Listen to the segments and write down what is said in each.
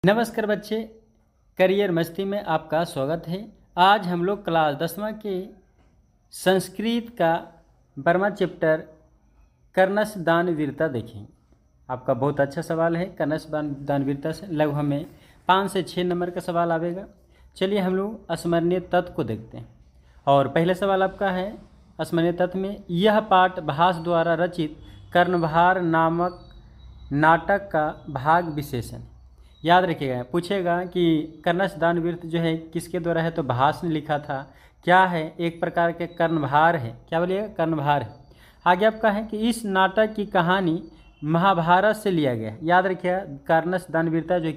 नमस्कार बच्चे, करियर मस्ती में आपका स्वागत है। आज हम लोग क्लास 10वां के संस्कृत का 12वां चैप्टर कर्णस दान वीरता देखेंगे। आपका बहुत अच्छा सवाल है। कर्णस दान वीरता से लगभग हमें 5 से 6 नंबर का सवाल आवेगा। चलिए हम लोग स्मरणीय तत्व को देखते हैं। और पहला सवाल आपका है स्मरणीय तत्व में, यह पाठ भास द्वारा रचित कर्णभार नामक नाटक का भाग विशेषण। याद रखिएगा, पूछेगा कि कर्णस दान वीरता जो है किसके द्वारा है, तो भास ने लिखा था। क्या है? एक प्रकार के कर्णभार है। क्या बोलिएगा? कर्णभार है। आगे आपका है कि इस नाटक की कहानी महाभारत से लिया गया है। याद रखिएगा, कर्णस दान वीरता जो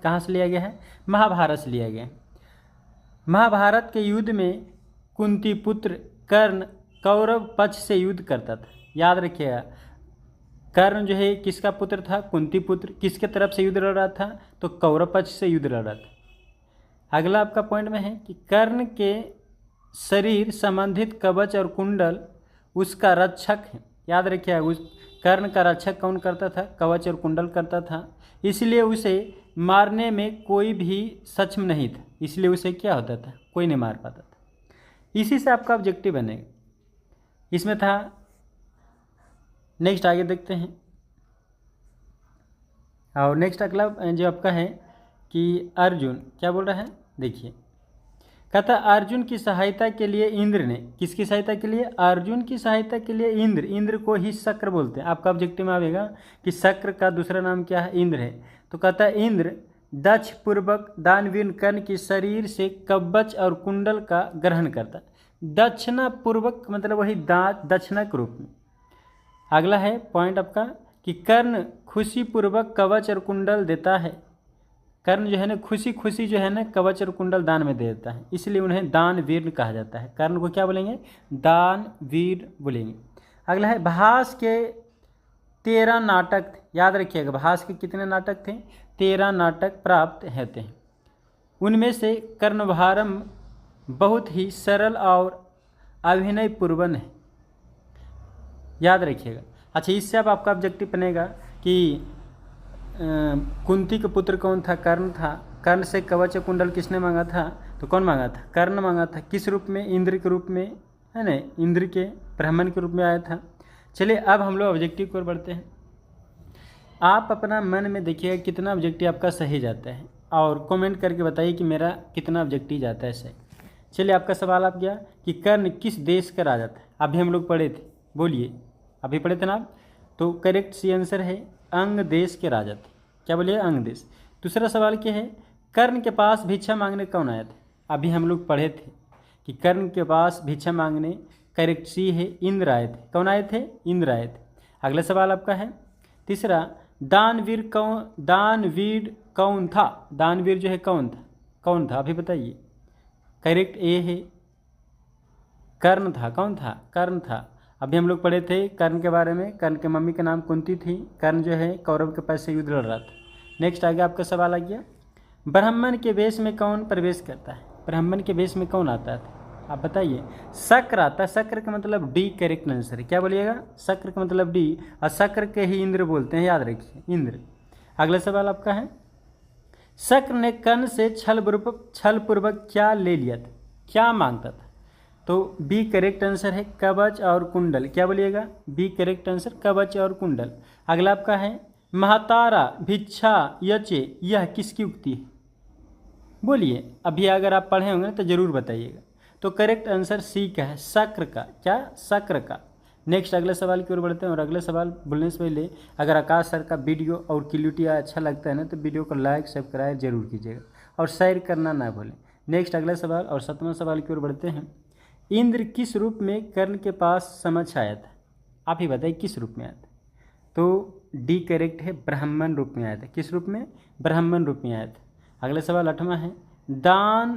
कहाँ से लिया गया है? महाभारत से लिया गया है। महाभारत के युद्ध में कुंती पुत्र कर्ण कौरव पक्ष से युद्ध करता था। याद रखिएगा, कर्ण जो है किसका पुत्र था? कुंती पुत्र। किसके तरफ से युद्ध लड़ रहा था? तो कौरव पक्ष से युद्ध लड़ रहा था। अगला आपका पॉइंट में है कि कर्ण के शरीर संबंधित कवच और कुंडल उसका रक्षक है। याद रखिए, उस कर्ण का रक्षक कौन करता था? कवच और कुंडल करता था। इसलिए उसे मारने में कोई भी सक्षम नहीं था। इसलिए उसे क्या होता था? कोई नहीं मार पाता था। इसी से आपका ऑब्जेक्टिव बनेगा। इसमें था। नेक्स्ट आगे देखते हैं। और नेक्स्ट अगला जो आपका है कि अर्जुन क्या बोल रहा है, देखिए। कहता अर्जुन की सहायता के लिए इंद्र ने, किसकी सहायता के लिए? अर्जुन की सहायता के लिए इंद्र को ही शक्र बोलते हैं। आपका ऑब्जेक्टिव में आएगा कि शक्र का दूसरा नाम क्या है? इंद्र है। तो कहता है इंद्र दक्ष पूर्वक दानवीर कर्ण के शरीर से कवच और कुंडल का ग्रहण करता। दक्षिणा पूर्वक मतलब वही दक्षिणा के रूप में। अगला है पॉइंट आपका कि कर्ण खुशी पूर्वक कवच और कुंडल देता है। कर्ण जो है ना खुशी जो है ना कवच और कुंडल दान में दे देता है, इसलिए उन्हें दानवीर कहा जाता है। कर्ण को क्या बोलेंगे? दानवीर बोलेंगे। अगला है भास के 13 नाटक। याद रखिएगा, भास के कितने नाटक थे? 13 नाटक प्राप्त होते हैं। उनमें से कर्णभारम बहुत ही सरल और अभिनयपूर्ण है। याद रखिएगा। अच्छा, इससे अब आपका ऑब्जेक्टिव बनेगा कि कुंती का पुत्र कौन था? कर्ण था। कर्ण से कवच कुंडल किसने मांगा था? तो कौन मांगा था? कर्ण मांगा था। किस रूप में? इंद्र के रूप में, है ना? इंद्र के ब्राह्मण के रूप में आया था। चलिए अब हम लोग ऑब्जेक्टिव की ओर बढ़ते हैं। आप अपना मन में देखिएगा कितना ऑब्जेक्टिव आपका सही जाता है और कमेंट करके बताइए कि मेरा कितना ऑब्जेक्टिव जाता है सही। चलिए आपका सवाल आप गया कि कर्ण किस देश का राजा था? अभी हम लोग पढ़े थे, बोलिए। अभी पढ़े थे ना आप? तो करेक्ट सी आंसर है अंग देश के राजा थे। क्या बोलिए? अंग देश। दूसरा सवाल क्या है? कर्ण के पास भिक्षा मांगने कौन आया था? अभी हम लोग पढ़े थे कि कर्ण के पास भिक्षा मांगने करेक्ट सी है इंद्र आए थे। कौन आए थे? इंद्र आए थे। अगला सवाल आपका है तीसरा, दानवीर कौन था? दानवीर जो है कौन था? कौन था? अभी बताइए। करेक्ट ए है, कर्ण था। कौन था? कर्ण था। अभी हम लोग पढ़े थे कर्ण के बारे में। कर्ण के मम्मी का नाम कुंती थी। कर्ण जो है कौरव के पास से युद्ध लड़ रहा था। नेक्स्ट आगे आपका सवाल आ गया, ब्राह्मण के वेश में कौन प्रवेश करता है? ब्राह्मण के वेश में कौन आता है? आप बताइए। शक्र आता है। शक्र का मतलब डी करेक्ट आंसर है। क्या बोलिएगा? शक्र का मतलब डी, और शक्र के ही इंद्र बोलते हैं। याद रखिए, इंद्र। अगला सवाल आपका है, शक्र ने कर्ण से छल पूर्वक क्या ले लिया था? क्या मांगता था? तो बी करेक्ट आंसर है कवच और कुंडल। क्या बोलिएगा? बी करेक्ट आंसर कवच और कुंडल। अगला आपका है महातारा भिक्षा यचे, यह किसकी उक्ति है? बोलिए। अभी अगर आप पढ़े होंगे तो जरूर बताइएगा। तो करेक्ट आंसर सी का है, शक्र का। क्या? शक्र का। नेक्स्ट अगले सवाल की ओर बढ़ते हैं। और अगले सवाल बोलने से पहले अगर आकाश सर का वीडियो और क्वालिटी अच्छा लगता है ना तो वीडियो को लाइक सब्सक्राइब जरूर कीजिएगा और शेयर करना ना भूलें। नेक्स्ट अगला सवाल और 7वां सवाल की ओर बढ़ते हैं। इंद्र किस रूप में कर्ण के पास समक्ष आया था? आप ही बताइए किस रूप में आया था? तो डी करेक्ट है, ब्राह्मण रूप में आया था। किस रूप में? ब्राह्मण रूप में आया था। अगला सवाल 8वां है, दान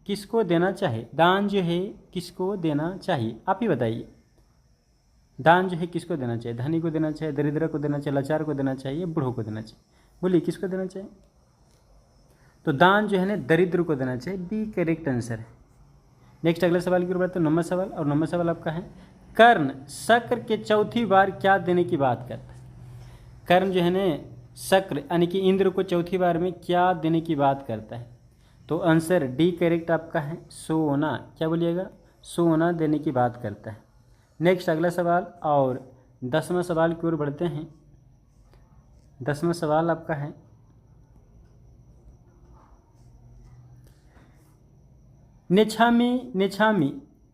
किसको देना चाहिए? दान जो है किसको देना चाहिए? आप ही बताइए। दान जो है किसको देना चाहिए? धनी को देना चाहिए, दरिद्र को देना चाहिए, लाचार को देना चाहिए, बूढ़ों को देना चाहिए? बोलिए किसको देना चाहिए? तो दान जो है ना दरिद्र को देना चाहिए। बी करेक्ट आंसर है। नेक्स्ट अगले सवाल की ओर बढ़ते हैं। 9वां सवाल। और 9वां सवाल आपका है, कर्ण शक्र के चौथी बार क्या देने की बात करता है? कर्ण जो है ना शक्र यानी कि इंद्र को चौथी बार में क्या देने की बात करता है? तो आंसर डी करेक्ट आपका है, सोना। क्या बोलिएगा? सोना देने की बात करता है। नेक्स्ट अगला सवाल और 10वां सवाल की ओर बढ़ते हैं। 10वां सवाल आपका है, नेछामी नेछामी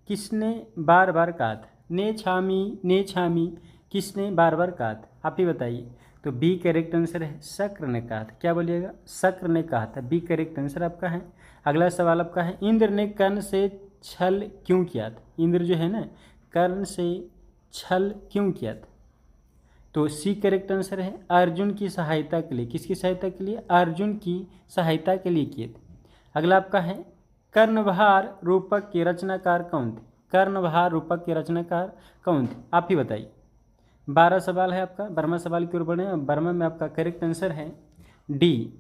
किसने बार बार कहा था? नेछामी नेछामी किसने बार बार कहा था? आप ही बताइए। तो बी करेक्ट आंसर है, शक्र ने कहा था। क्या बोलिएगा? शक्र ने कहा था। बी करेक्ट आंसर आपका है। अगला सवाल आपका है, इंद्र ने कर्ण से छल क्यों किया था? इंद्र जो है ना, कर्ण से छल क्यों किया था? तो सी करेक्ट आंसर है, अर्जुन की सहायता के लिए। किसकी सहायता के लिए? अर्जुन की सहायता के लिए किए थे। अगला आपका है, कर्णभार रूपक के रचनाकार कौन थे? कर्णभार रूपक के रचनाकार कौन थे? आप ही बताइए। 12 सवाल है आपका। 12वां सवाल की ओर बढ़े। 12वां में आपका करेक्ट आंसर है डी,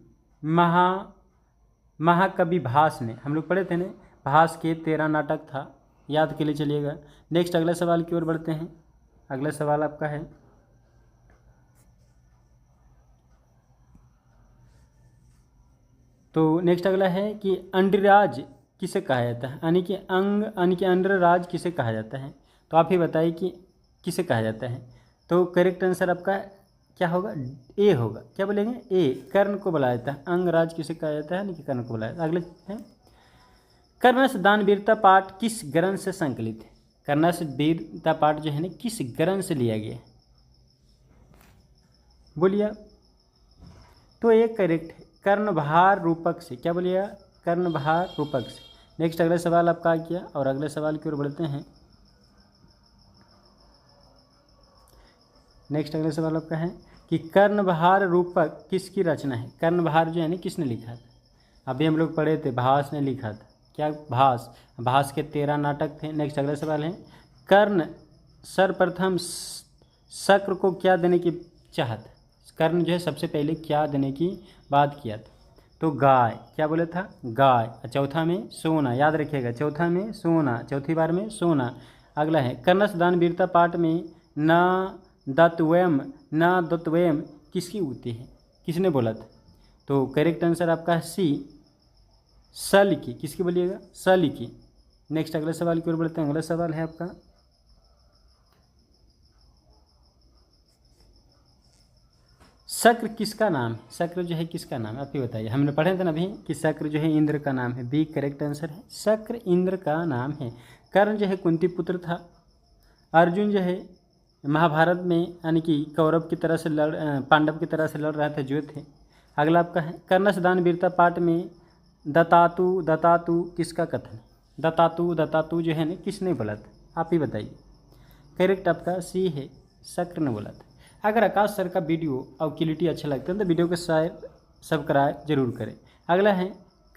महाकवि भास ने। हम लोग पढ़े थे ना, भास के 13 नाटक था, याद के लिए चलिएगा। नेक्स्ट अगला सवाल की ओर बढ़ते हैं। अगला सवाल आपका है, तो नेक्स्ट अगला है कि अंडराज किसे कहा जाता है? यानी कि अंडराज किसे कहा जाता है? तो आप ही बताइए कि किसे कहा जाता है। तो करेक्ट आंसर आपका क्या होगा? ए होगा। क्या बोलेंगे? ए, कर्ण को बुलाया जाता है। अंगराज किसे कहा जाता है? यानी कि कर्ण को बुलाया। अगले है, कर्णस दानवीरता पाठ किस ग्रंथ से संकलित है? कर्णस वीरता पाठ जो है ना, किस ग्रंथ से लिया गया है? बोलिए। तो ये करेक्ट है, कर्णभार रूपक से। क्या बोलिएगा? कर्णभार रूपक से। नेक्स्ट अगला सवाल आपका आ गया और अगले सवाल की ओर बढ़ते हैं। नेक्स्ट अगला सवाल आपका है कि कर्णभार रूपक किसकी रचना है? कर्णभार जो है ना, किसने लिखा था? अभी हम लोग पढ़े थे, भास ने लिखा था। क्या? भास के 13 नाटक थे। नेक्स्ट अगला सवाल है, कर्ण सर्वप्रथम शक्र को क्या देने की चाहत? कर्ण जो है सबसे पहले क्या देने की बात किया था? तो गाय। क्या बोला था? गाय। चौथा में सोना, याद रखिएगा। चौथा में सोना, चौथी बार में सोना। अगला है, कर्णस दानवीरता पाठ में न दत्वयम किसकी उक्ति है? किसने बोला था? तो करेक्ट आंसर आपका है सी, सल की। किसकी बोलिएगा? सल की। नेक्स्ट अगले सवाल की ओर बढ़ते हैं। अगला सवाल है आपका, शक्र किसका नाम है? शक्र जो है किसका नाम है? आप ही बताइए। हमने पढ़े थे ना अभी कि शक्र जो है इंद्र का नाम है। बी करेक्ट आंसर है, शक्र इंद्र का नाम है। कर्ण जो है कुंती पुत्र था। अर्जुन जो है महाभारत में यानी कि कौरव की तरह से पांडव की तरह से लड़ रहा था, जो थे। अगला आपका है, कर्णस दानवीरता पाठ में दत्तातु किसका कथन? दत्तातु जो है ना, किसने बोला था? आप ही बताइए। करेक्ट आपका सी है, शक्र ने बोला था। अगर आकाश सर का वीडियो और क्वालिटी अच्छा लगता है तो वीडियो को सब्सक्राइब जरूर करें। अगला है,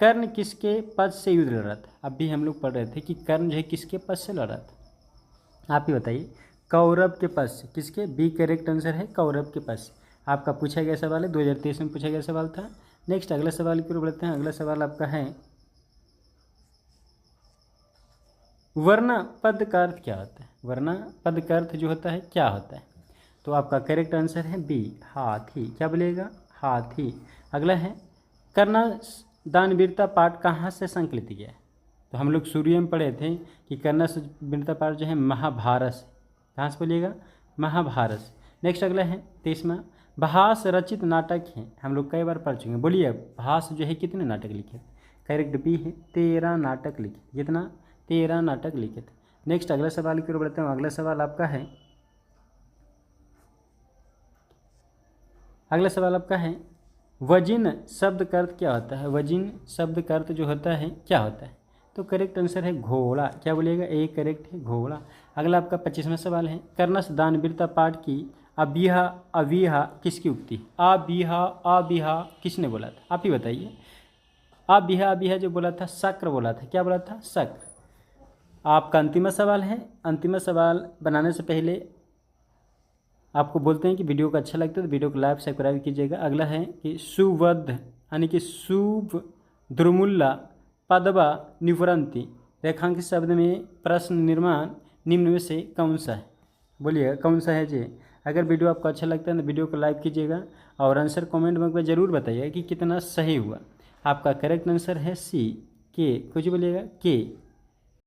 कर्ण किसके पद से युद्ध लड़ रहा था? अब भी हम लोग पढ़ रहे थे कि कर्ण जो है किसके पद से लड़ रहा था? आप ही बताइए। कौरव के पद से। किसके? बी करेक्ट आंसर है, कौरव के पद से। आपका पूछा गया सवाल है, 2023 में पूछा गया सवाल था। नेक्स्ट अगला सवाल की ओर बढ़ते हैं। अगला सवाल आपका है, वर्ण पद का अर्थ क्या होता है? वर्ण पद का अर्थ जो होता है क्या होता है? तो आपका करेक्ट आंसर है बी, हाथी। क्या बोलिएगा? हाथी। अगला है, कर्ण दानवीरता पाठ कहाँ से संकलित किया है? तो हम लोग शुरू में पढ़े थे कि कर्ण दानवीरता पाठ जो है महाभारत से। कहाँ से बोलिएगा? महाभारत से। नेक्स्ट अगला है 23वां, भास रचित नाटक हैं। हम लोग कई बार पढ़ चुके हैं। बोलिए, भास जो है कितने नाटक लिखे? करेक्ट बी है, 13 नाटक लिखे। कितना? 13 नाटक लिखे थे। नेक्स्ट अगला सवाल की ओर बढ़ते हैं। अगला सवाल आपका है, अगला सवाल आपका है, वजिन शब्द का अर्थ क्या होता है? वजिन शब्द का अर्थ जो होता है क्या होता है? तो करेक्ट आंसर है घोड़ा। क्या बोलिएगा? ए करेक्ट है, घोड़ा। अगला आपका 25वां सवाल है, कर्णस दानवीरता पाठ की अबिहा किसकी उक्ति? अबिहा किसने बोला था? आप ही बताइए। अबिहा जो बोला था, शक्र बोला था। क्या बोला था? शक्र। आपका अंतिम सवाल है। अंतिम सवाल बनाने से पहले आपको बोलते हैं कि वीडियो को अच्छा लगता है तो वीडियो को लाइक सब्सक्राइब कीजिएगा। अगला है कि सुवध यानी कि शुभ द्रुमुल्ला पदवा निवरंती रेखांकित शब्द में प्रश्न निर्माण निम्न में से कौन सा है? बोलिएगा कौन सा है जी? अगर वीडियो आपको अच्छा लगता है तो वीडियो को लाइक कीजिएगा और आंसर कमेंट बॉक्स में ज़रूर बताइएगा कि कितना सही हुआ। आपका करेक्ट आंसर है सी, के। कुछ बोलिएगा के।